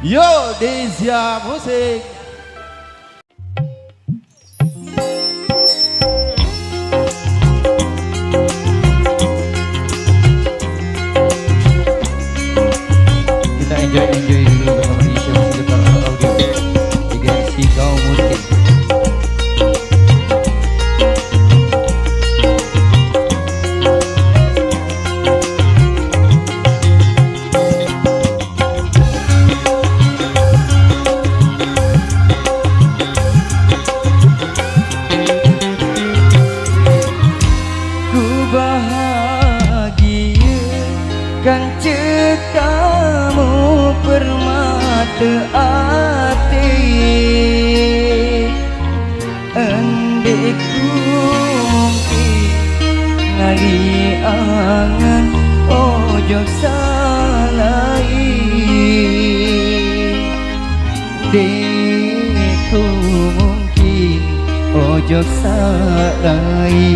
Yo Desya Musik. Kita enjoy dulu bersama Desya Musik Gitar Audio di Galaxy Kau Musik. Kan cekamu permata hati Endeku mungkin ngali angan ojo salai Deku mungkin ojo salai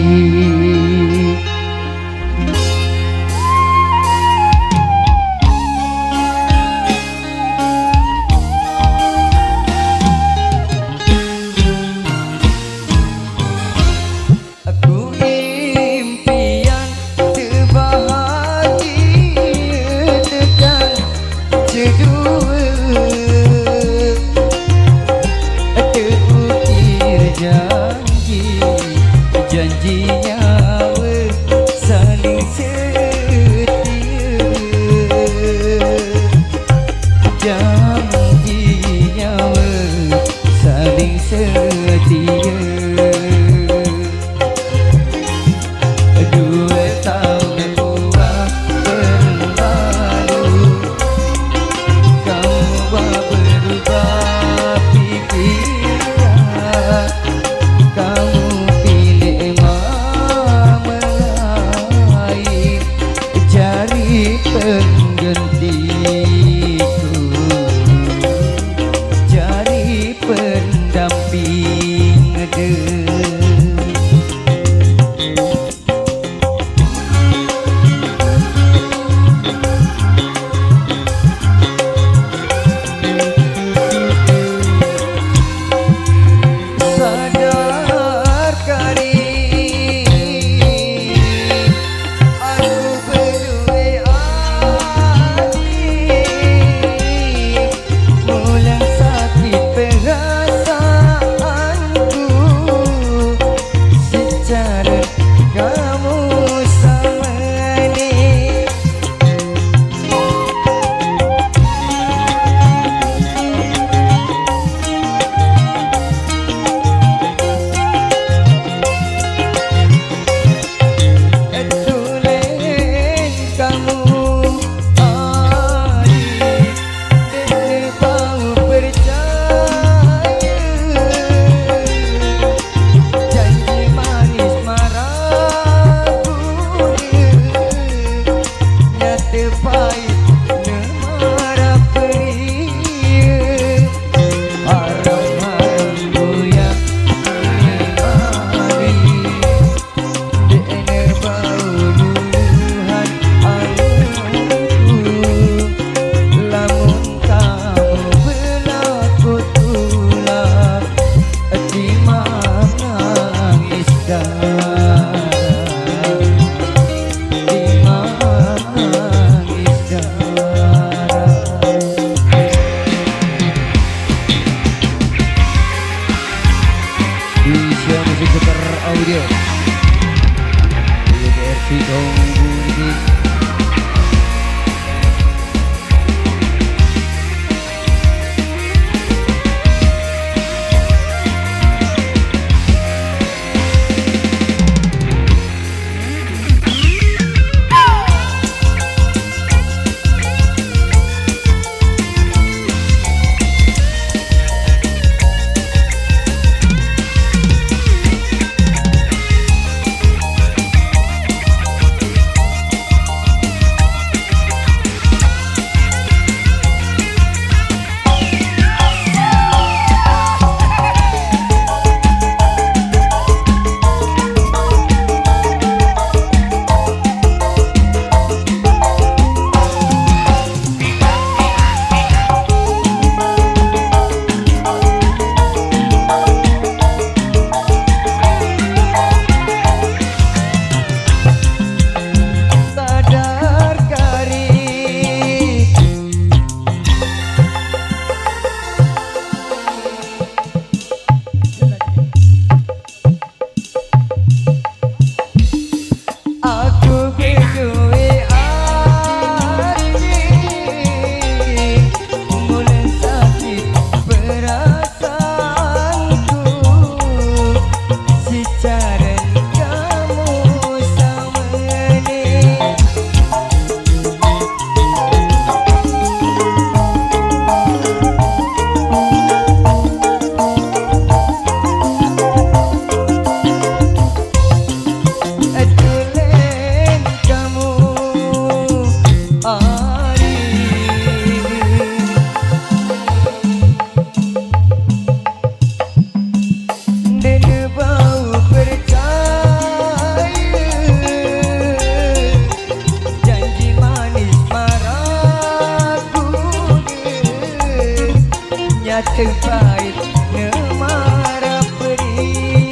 terbaik nemara peri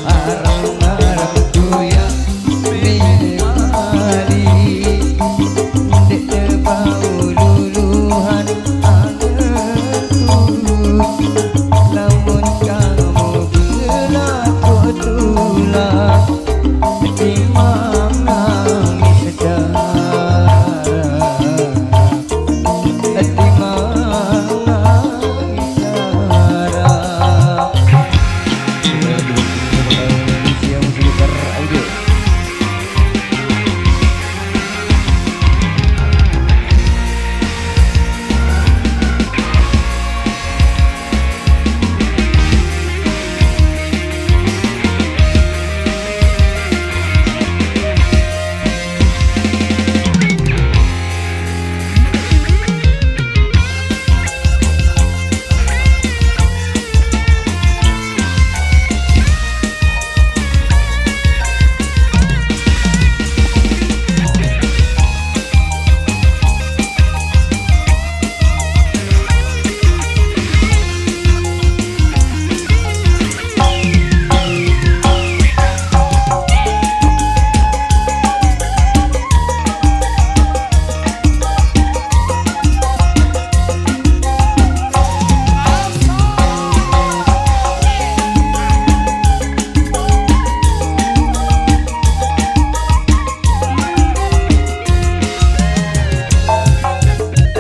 arang-arang goyang menemani dek bau luluhan angetku lamun kamu berlaku tulah timang nangis darah timang nangis darah. Indonesia Musiker Audio.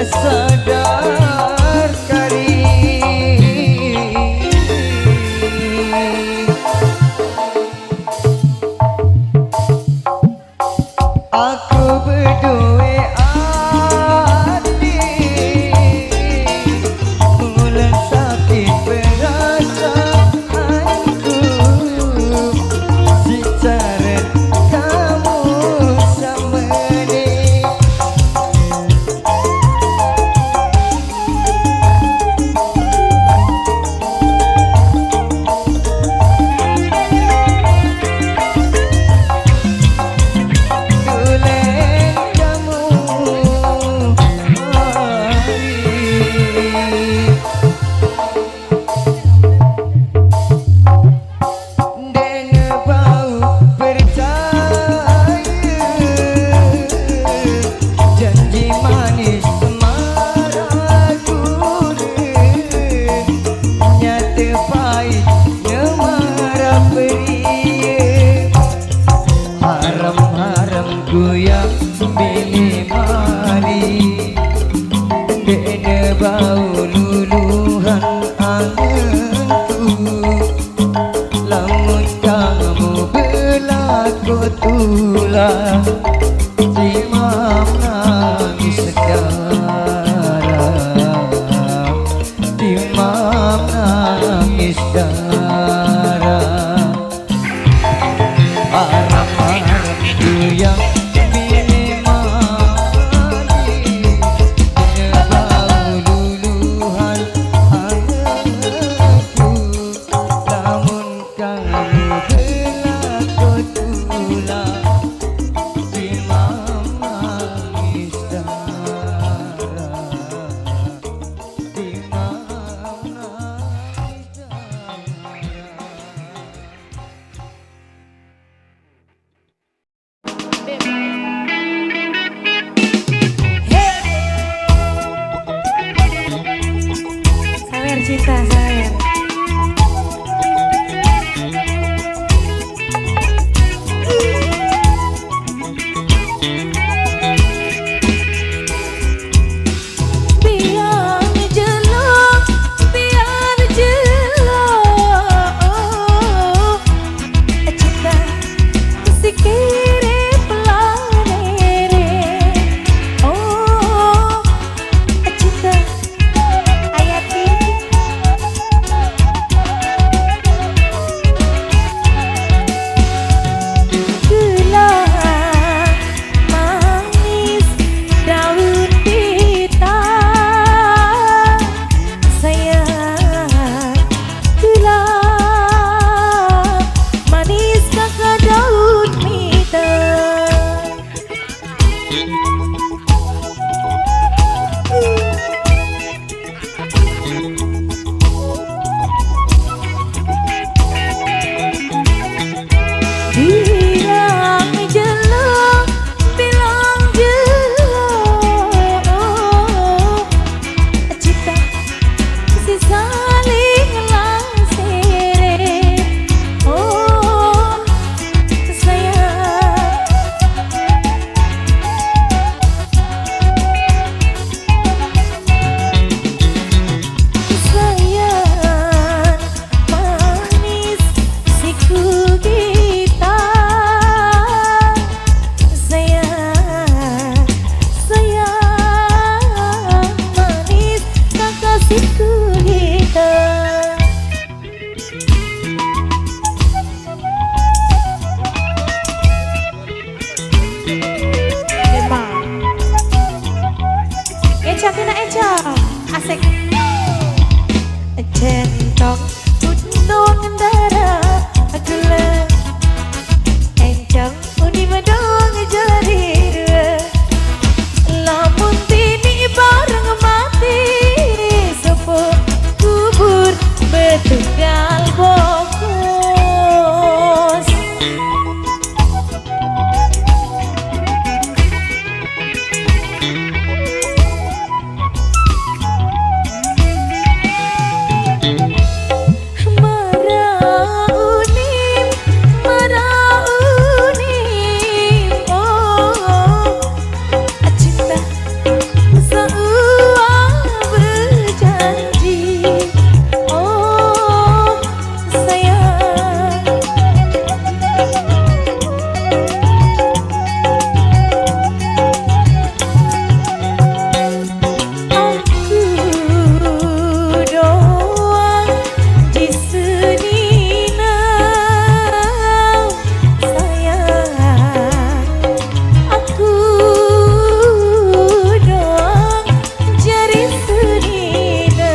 Sadar kari aku berdua hati mulai sakit perasaanku secara kamu sama ni. Goyang bini mari dene bau luluhan angenku lamun kamu berlaku tulah timam nangis darah timam nangis darah arang-arang goyang bini mari dene bau luluhan Eca kena Eca. Asik. Centong undang darah agela. Encang uni medang jari. Lamun tini bareng mati sepuh kubur betunggal bokos. Maraunim, oh cinta seua berjanji, oh sayang. Aku doang di senina sayang. Aku doang jari senina.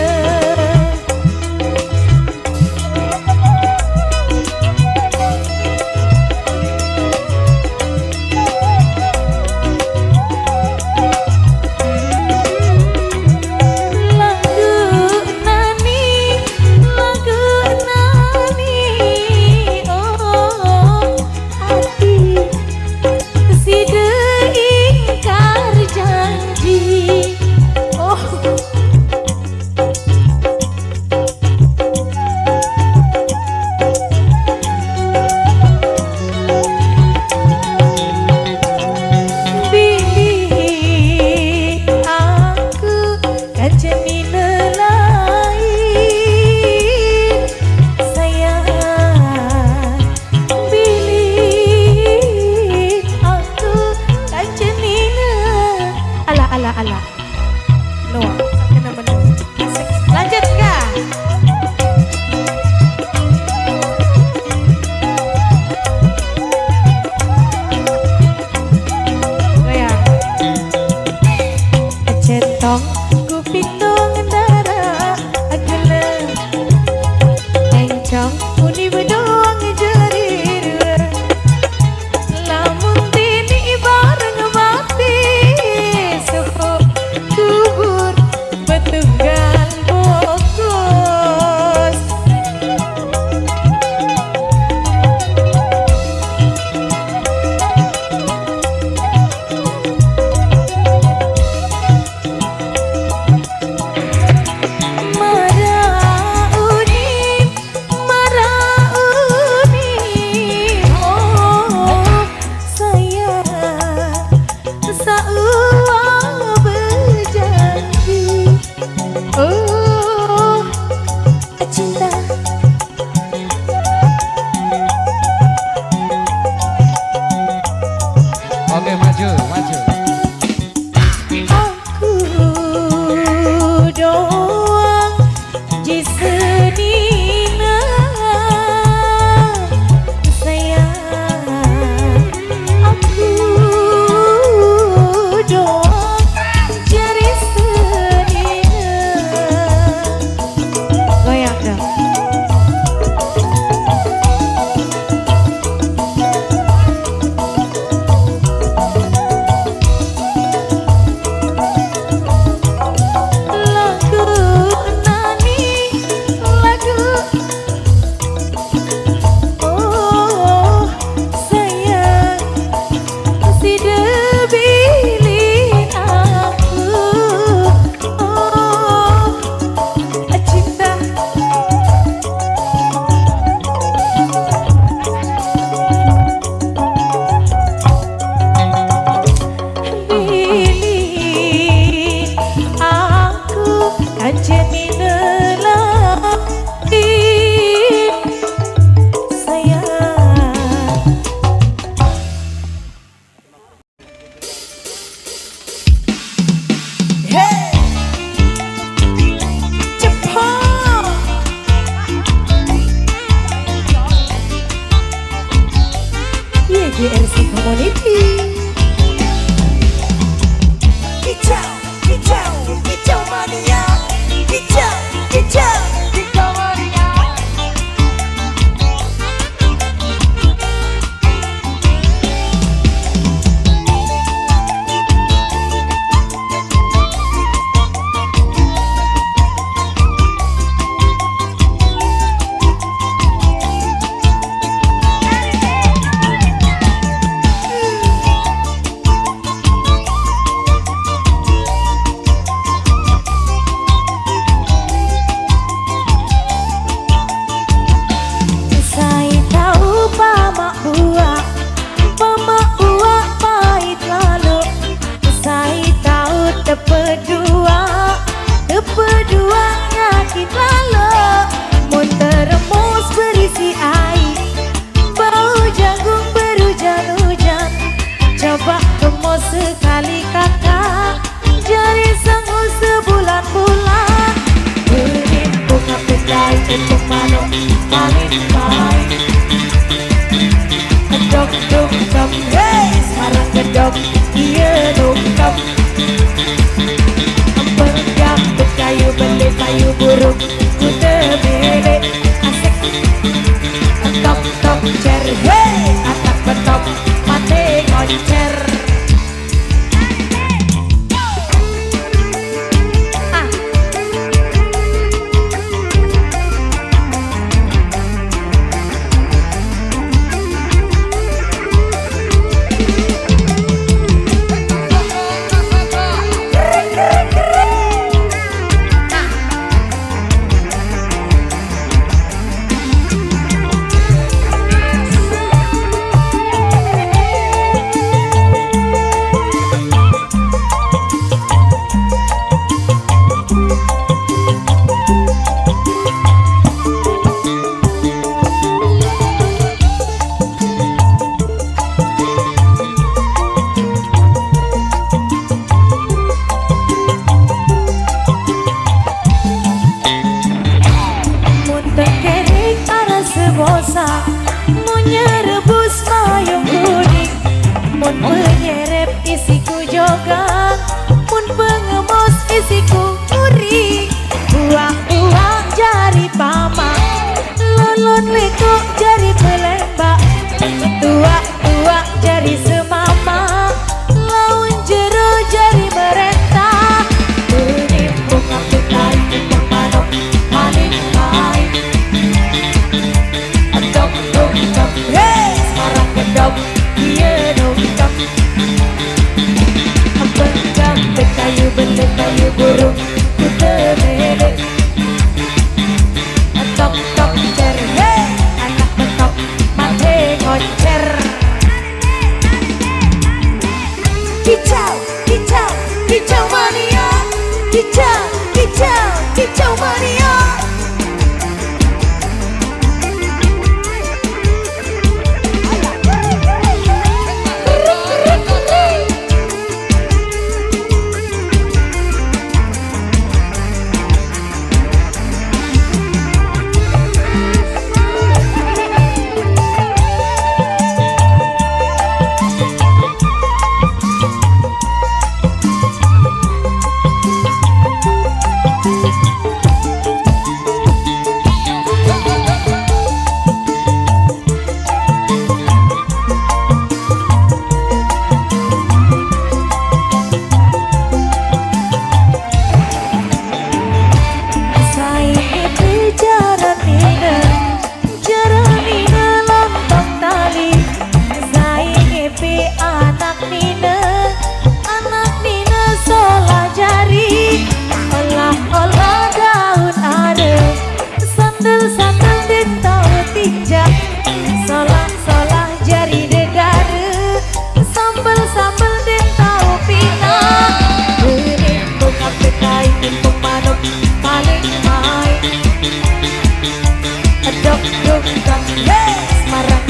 Lagu nani, oh hati si ingkar janji, oh. Bilik aku kajeni nelain sayang. Bilik aku kajeni ala ala ala. Noah, kena menang. Asik. Lanjut kah? Goyang. Centong kuping dong darah agela. Encong uni bedong jari. Lamun tini bareng mati sepuh kubur betunggal bokos. dua Tepedua yakin lalu Mun termos berisi air Bau jagung berhujan-hujan Coba kemo sekali kakak Jari sanggup sebulan-bulan Berin bunga pedai untuk manuk paling baik Kedok dok dok hey semarang kedok iya dok dok Pegang kayu beli kayu burung kuda beli asik Tok tok cer hey atak betok mati koncer bosa menyerebus mayung kuning mun penyerep isiku jogan mun pengemos isiku uri buang-buang jari pama lolon lekuk jari pelembak tua-tua jari semama laun jero jari merentah menimbung apetai manuk paling baik hey, semarang kedok, iya dong dok. Pegang kayu beli kayu burung kuda beli. Tok tok cer, hey, anak betok mati koncer. Kicau, kicau, kicau mania, kicau, kicau, kicau mania.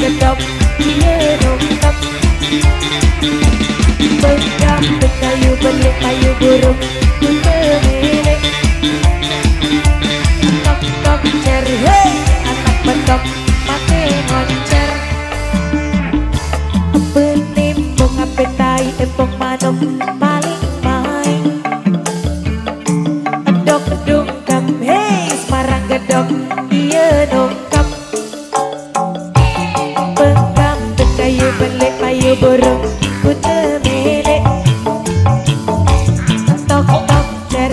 Kedok, iya dong dok. Pegang kayu beli kayu burung kuda beli. Tok tok cer, hey, anak betok mati koncer. Penimbung apetai empong manuk paling baik. Kedok kedung dam, hey, semarang kedok, iya dong dok. Kayu beli kayu burung kuda beli. Tok tok cer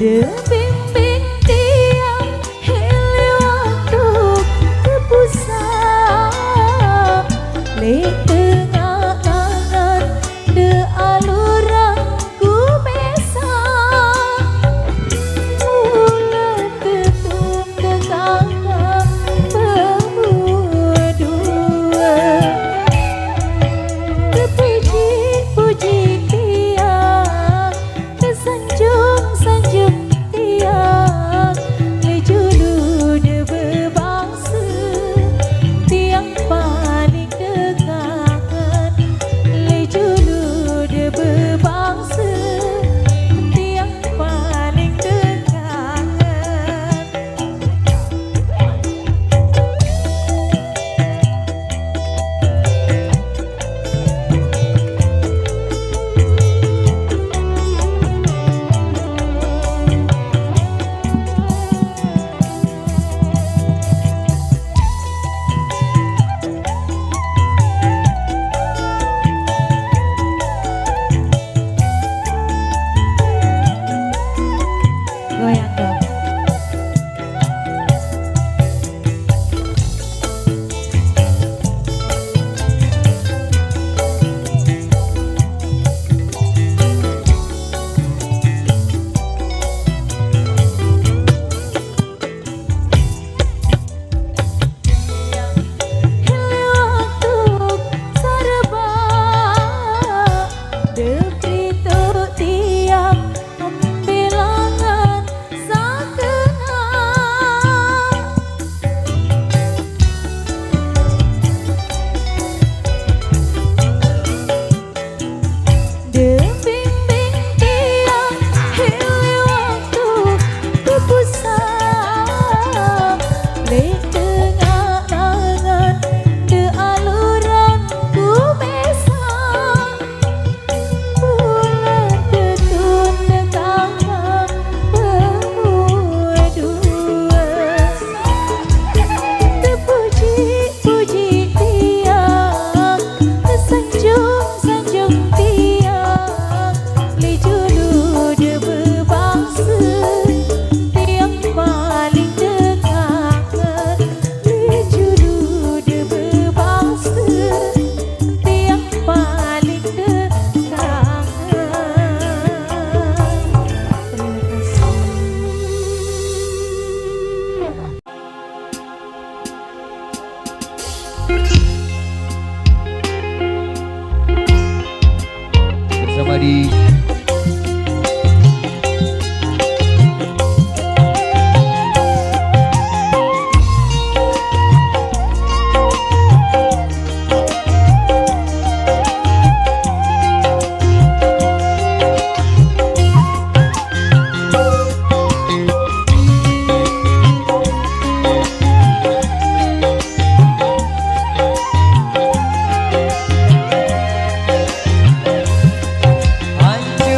Bimbing tiang hele waktu kepusat le tengah angan de aluran ku besa mula ketum dekangkang berdua terpuji-puji tiang tersanjung-sanjung tiang le julu de berbangsa tiang paling dekat le julu de berbangsa tiang paling dekat. Goyang dong. Bersama di Anjur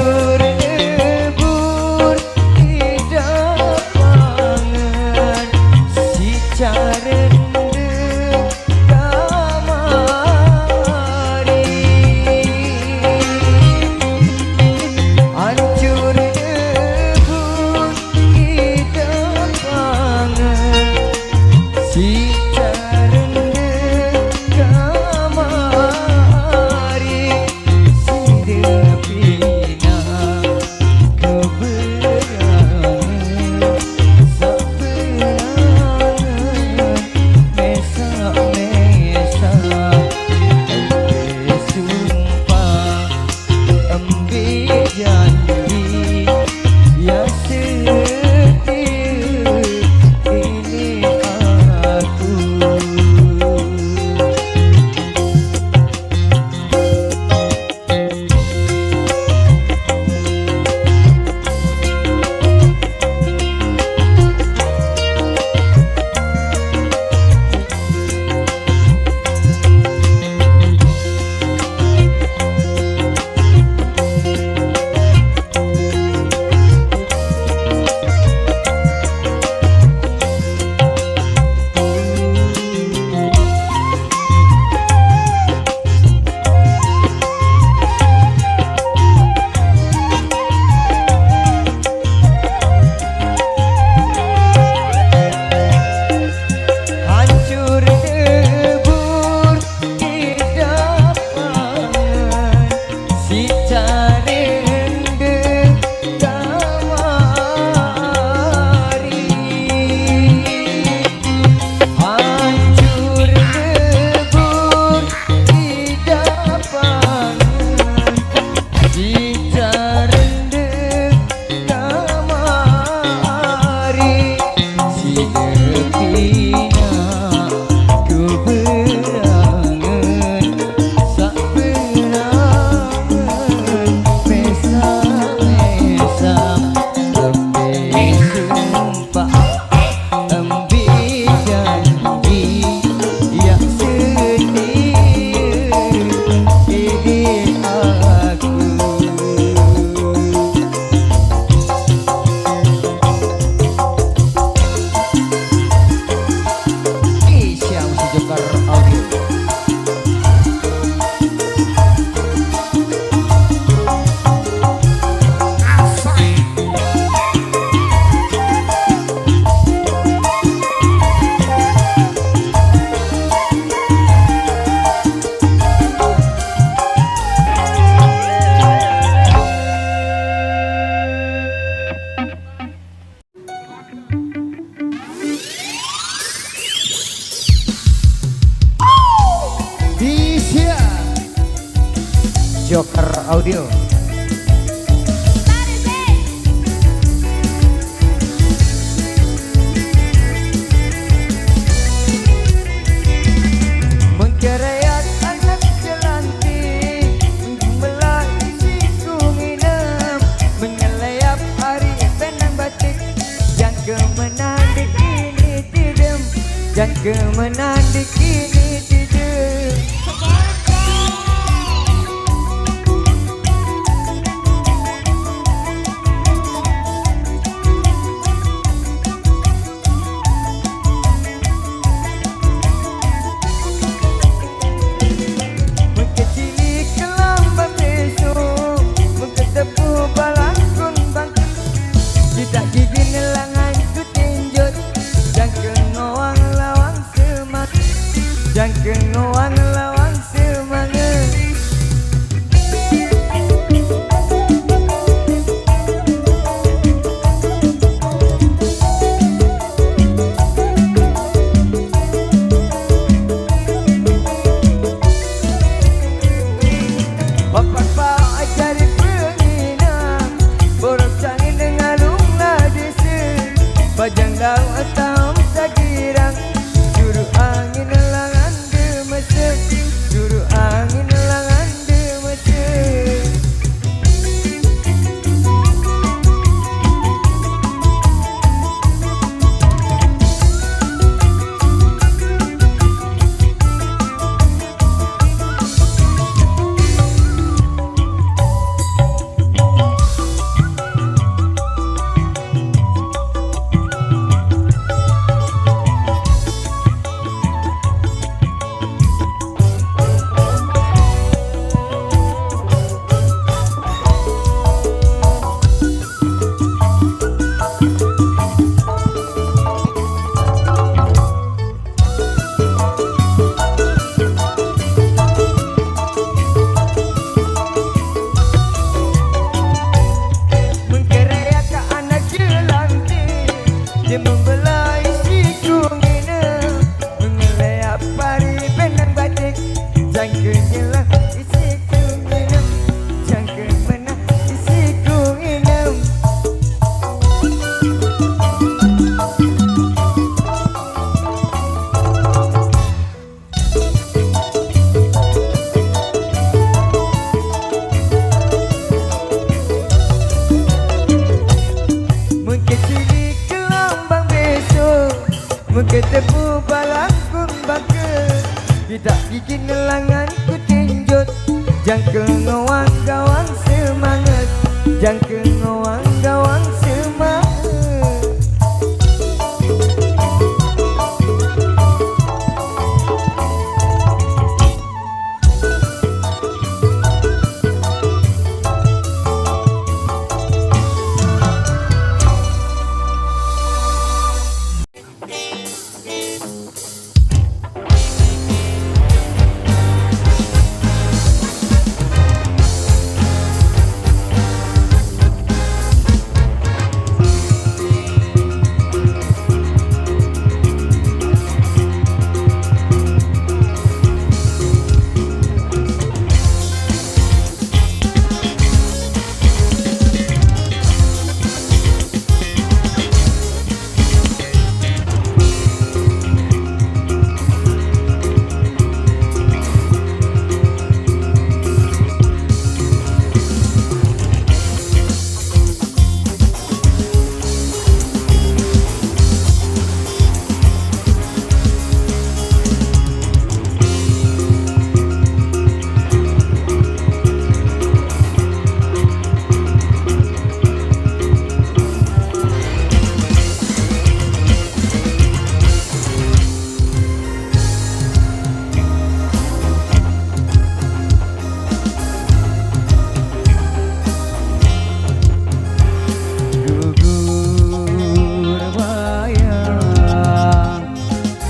Joker Audio. Mengkerayat anak jelantik, melati si kunginam, mengelayap hari benang batik, yang kemenang dikini tidem, yang kemenang dikini tidem. Tak gigi nelangan ku tinjut, jangka ngoang lawang semangat, jangka ngoang lawang semangat. Bapak pak ajari penginang, borok cangin dengan Bajang daun atam sagirang, juru angin langan demesek, juru angin langan demesek. Dia membelai si kunginam, mengelayap pari benang batik, jangkanya lah isi kunginam, jangka mana isi kunginam. Mengkecili kelambang besok, mengketemu balakun baka, tidak bikin nelangan ku tinjut, jangka ngawang gawang semangat, jangka ngawang gawang semangat.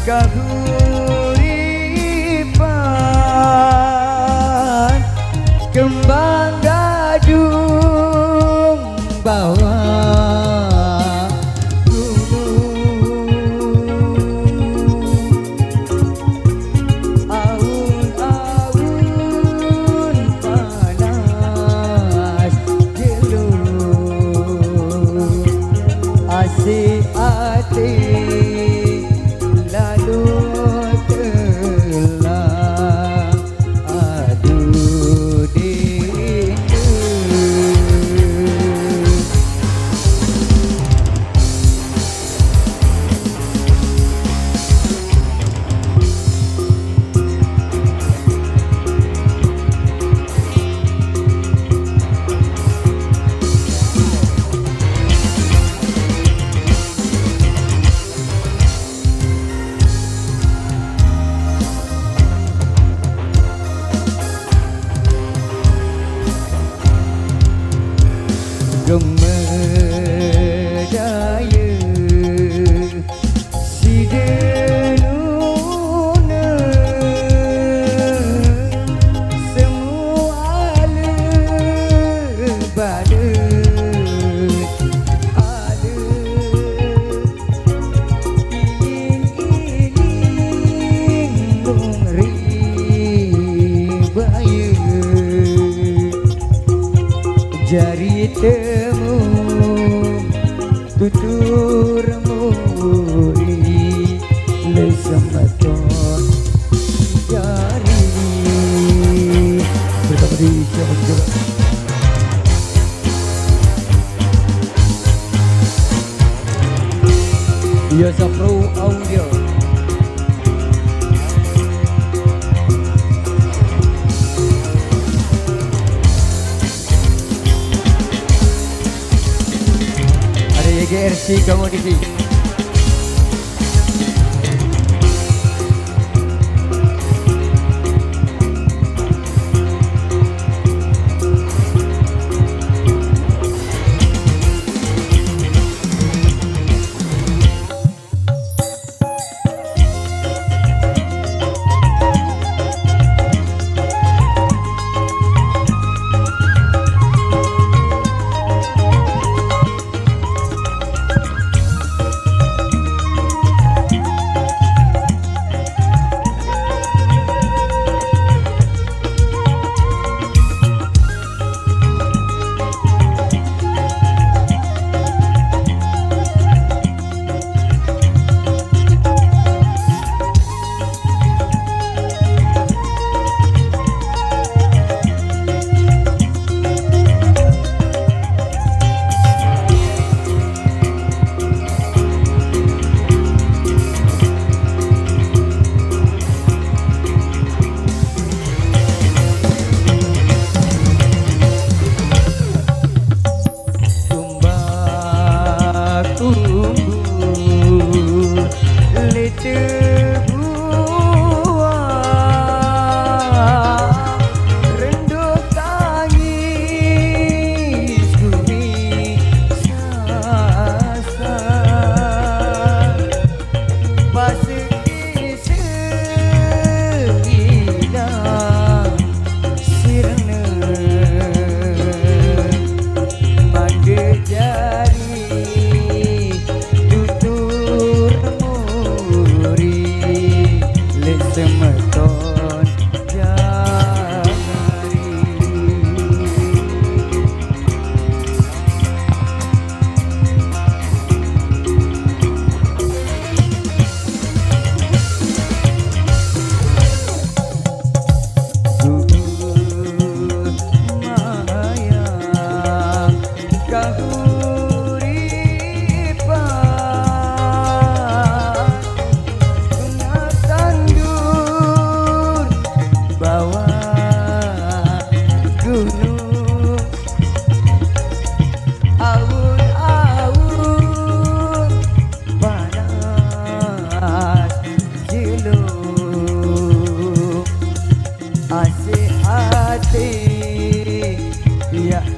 Kahuripan kembang gadung bawah gunung, aun-aun panas gemedaya si denuna semua lebada ada iling-iling ribaya jari temu tutur muri lesamaton jari bersama di siapa juga Biasa Pro Audio. Ada YGRC Komoditi.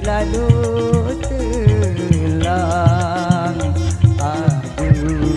Lalu telang aku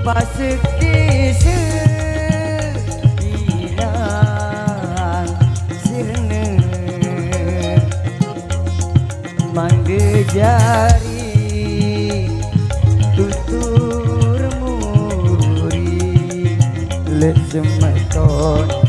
Paseki sebilang sirna mangga jari tutur muri lesematon